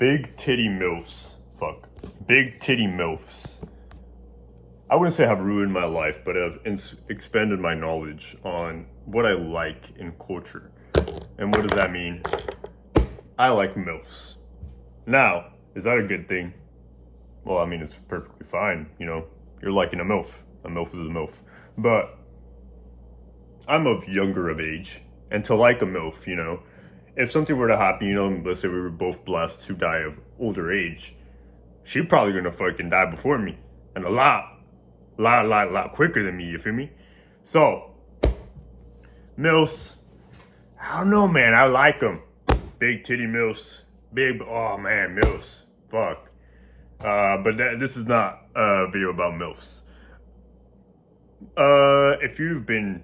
Big titty MILFs. Fuck. Big titty MILFs. I wouldn't say have ruined my life, but have expanded my knowledge on what I like in culture. And what does that mean? I like MILFs. Now, is that a good thing? Well, I mean, it's perfectly fine, you know. You're liking a MILF. A MILF is a MILF. But I'm of younger of age, and to like a MILF, you know, if something were to happen, you know, let's say we were both blessed to die of older age, she's probably gonna fucking die before me, and a lot quicker than me, you feel me? So, MILFs, I don't know, man, I like them. Big titty MILFs, oh man, MILFs, fuck. But this is not a video about MILFs. If you've been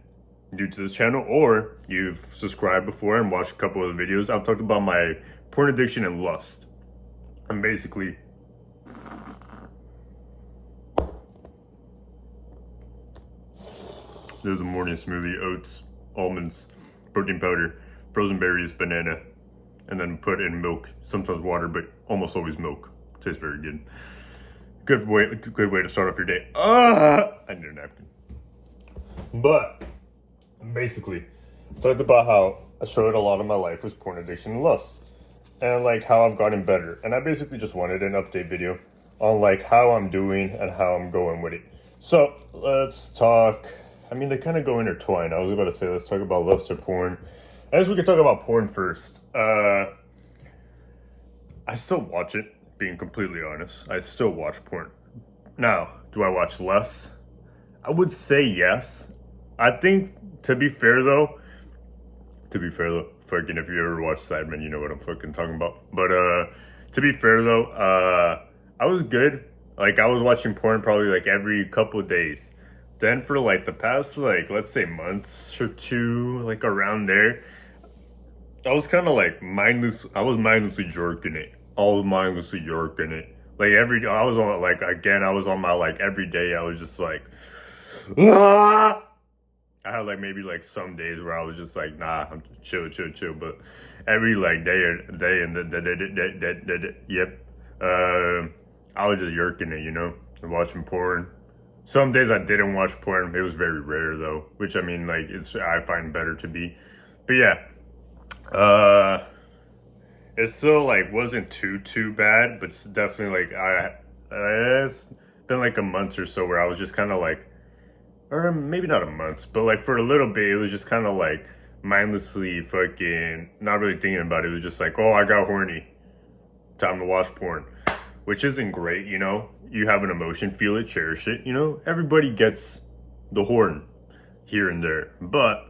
new to this channel or you've subscribed before and watched a couple of the videos, I've talked about my porn addiction and lust. And basically, there's a morning smoothie, oats, almonds, protein powder, frozen berries, banana, and then put in milk, sometimes water, but almost always milk. Tastes very good. Good way to start off your day. I need a napkin. But basically, talked about how I struggled a lot of my life with porn addiction and lust, and like how I've gotten better. And I basically just wanted an update video on like how I'm doing and how I'm going with it. So let's talk. I mean, they kind of go intertwined. I was about to say let's talk about lust or porn. I guess we could talk about porn first. I still watch it. Being completely honest, I still watch porn. Now, do I watch less? I would say yes. I think, to be fair though, fucking if you ever watch Sidemen, you know what I'm fucking talking about. But to be fair though, I was good. Like I was watching porn probably like every couple of days. Then for like the past like let's say months or two, like around there, I was kind of like mindlessly jerking it. Like I was on my like every day. I was just like, ah! I had like maybe like some days where I was just like, nah, I'm chill. But every like I was just yerking it, you know, and watching porn. Some days I didn't watch porn. It was very rare though, which I mean, like I find better to be. But yeah, it still like wasn't too bad, but it's definitely like it's been like a month or so where I was just kind of like, or maybe not a month, but like for a little bit, it was just kind of like mindlessly fucking not really thinking about it. It was just like, oh, I got horny, time to watch porn, which isn't great, you know. You have an emotion, feel it, cherish it, you know. Everybody gets the horn here and there, but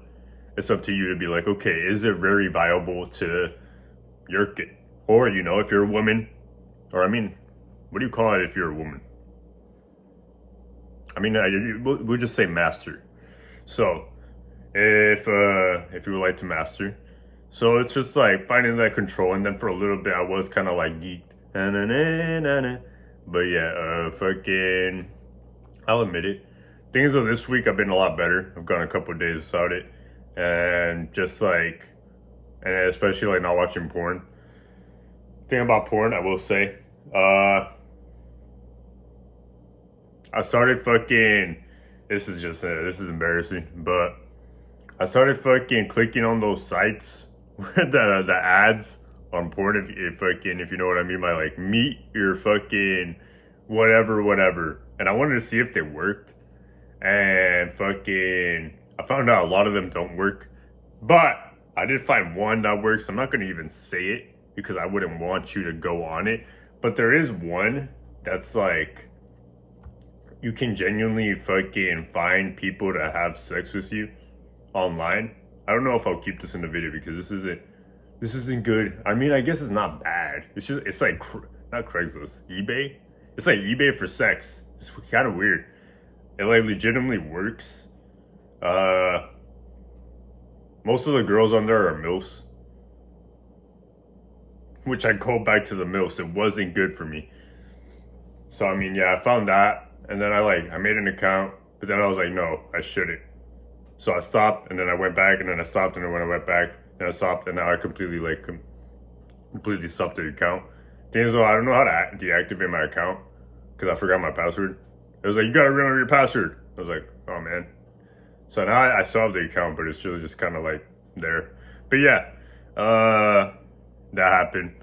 it's up to you to be like, okay, is it very viable to yerk it? Or, you know, if you're a woman, or I mean, what do you call it if you're a woman? I mean, we'll just say master. So, if you would like to master, so it's just like finding that control. And then for a little bit, I was kind of like geeked. But yeah, fucking, I'll admit it. Things of this week have been a lot better. I've gone a couple of days without it, and just like, and especially like not watching porn. Thing about porn, I will say, I started fucking, this is embarrassing, but I started fucking clicking on those sites with the ads on porn, if you know what I mean by like meet your fucking whatever. And I wanted to see if they worked, and fucking, I found out a lot of them don't work, but I did find one that works. I'm not going to even say it because I wouldn't want you to go on it, but there is one that's like, you can genuinely fucking find people to have sex with you online. I don't know if I'll keep this in the video because this isn't good. I mean, I guess it's not bad. It's like, not Craigslist, eBay. It's like eBay for sex. It's kind of weird. It like legitimately works. Most of the girls on there are MILFs, which I go back to the MILFs. It wasn't good for me. So I mean, yeah, I found that. And then I made an account, but then I was like, no, I shouldn't. So I stopped, and then I went back, and then I stopped, and then when I went back, then I stopped, and now I completely stopped the account. Things though, I don't know how to deactivate my account because I forgot my password. It was like, you gotta remember your password. I was like, oh man. So now I still have the account, but it's still just kind of like there. But yeah, that happened.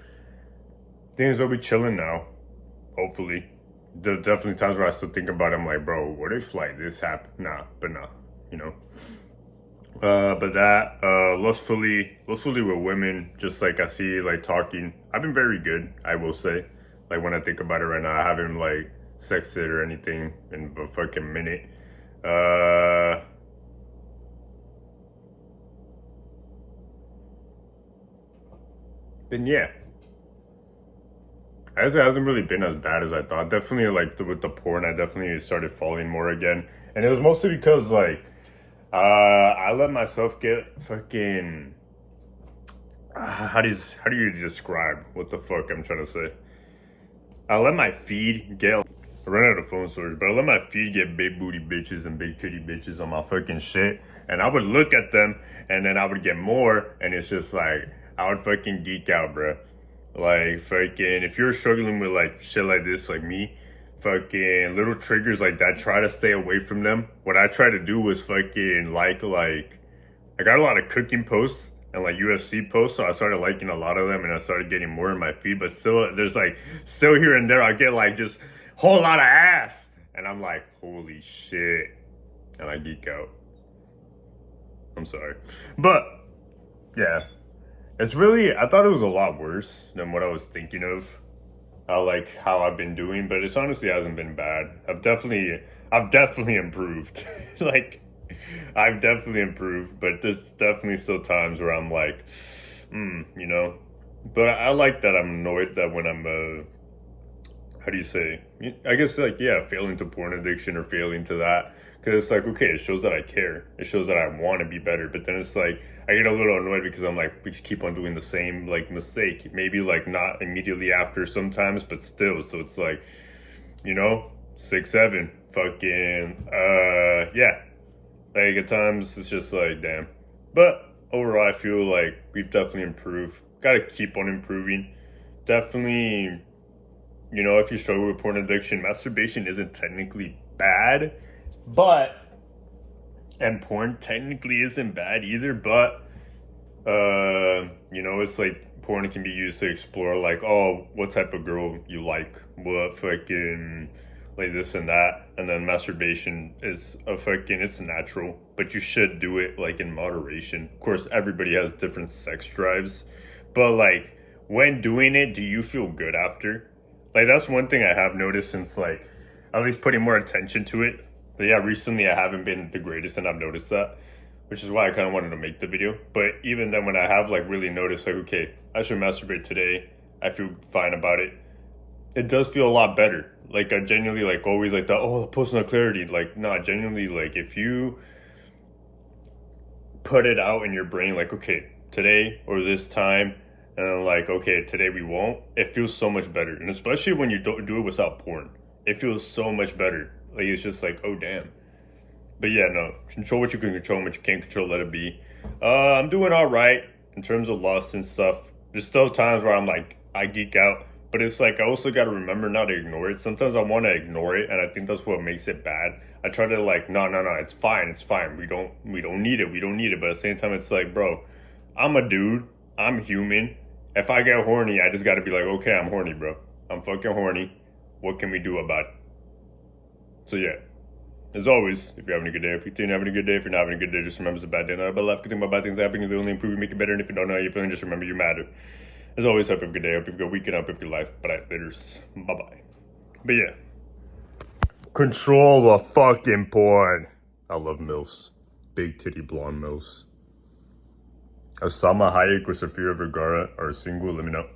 Things will be chilling now, hopefully. There's definitely times where I still think about it. I'm like, bro, what if like this happened? Nah, you know. But that, lustfully with women, just like I see like talking, I've been very good, I will say. Like when I think about it right now, I haven't like sexted or anything in a fucking minute. Then yeah. I guess it hasn't really been as bad as I thought. Definitely like with the porn, I definitely started falling more again. And it was mostly because like, I let myself get fucking. How do you describe what the fuck I'm trying to say? I let my feed get. I ran out of phone storage, but I let my feed get big booty bitches and big titty bitches on my fucking shit, and I would look at them, and then I would get more, and it's just like I would fucking geek out, bro. Like fucking, if you're struggling with like shit like this, like me, fucking little triggers like that, try to stay away from them. What I try to do was fucking like I got a lot of cooking posts and like UFC posts, so I started liking a lot of them, and I started getting more in my feed. But still, there's like still here and there I get like just whole lot of ass, and I'm like, holy shit, and I geek out. I'm sorry, but yeah. It's really, I thought it was a lot worse than what I was thinking of. Like how I've been doing, but it's honestly hasn't been bad. I've definitely improved. Like, I've definitely improved, but there's definitely still times where I'm like, you know. But I like that I'm annoyed that when I'm, how do you say? I guess like, yeah, failing to porn addiction or failing to that. Because it's like, okay, it shows that I care. It shows that I want to be better. But then it's like, I get a little annoyed because I'm like, we just keep on doing the same like mistake. Maybe like not immediately after sometimes, but still. So it's like, you know, 6, 7, fucking, yeah. Like at times it's just like, damn. But overall, I feel like we've definitely improved. Got to keep on improving. Definitely, you know, if you struggle with porn addiction, masturbation isn't technically bad. But, and porn technically isn't bad either, but, you know, it's like porn can be used to explore, like, oh, what type of girl you like, what fucking, like this and that. And then masturbation is it's natural, but you should do it, like, in moderation. Of course, everybody has different sex drives, but, like, when doing it, do you feel good after? Like, that's one thing I have noticed since, like, at least putting more attention to it. But yeah, recently I haven't been the greatest, and I've noticed that, which is why I kind of wanted to make the video. But even then, when I have like really noticed, like, okay, I should masturbate today, I feel fine about it. It does feel a lot better. Like I genuinely like always like the post-nut clarity. Like nah, genuinely like if you put it out in your brain, like okay, today or this time, and then like okay, today we won't. It feels so much better, and especially when you don't do it without porn, it feels so much better. Like, it's just like, oh, damn. But yeah, no. Control what you can control, what you can't control, let it be. I'm doing all right in terms of lust and stuff. There's still times where I'm like, I geek out. But it's like, I also got to remember not to ignore it. Sometimes I want to ignore it, and I think that's what makes it bad. I try to like, no, it's fine. We don't need it. But at the same time, it's like, bro, I'm a dude. I'm human. If I get horny, I just got to be like, okay, I'm horny, bro. I'm fucking horny. What can we do about it? So yeah, as always, if you're having a good day, if you're having a good day, if you're not having a good day, just remember it's a bad day, not about life. Good thing about bad things happening, they only improve you, make it better. And if you don't know how you're feeling, just remember you matter. As always, hope you have a good day, hope you have a good weekend, hope you have a good life. But laters, bye-bye. But yeah, control the fucking porn. I love MILFs. Big titty blonde MILFs. As Salma Hayek or Sofia Vergara are single, let me know.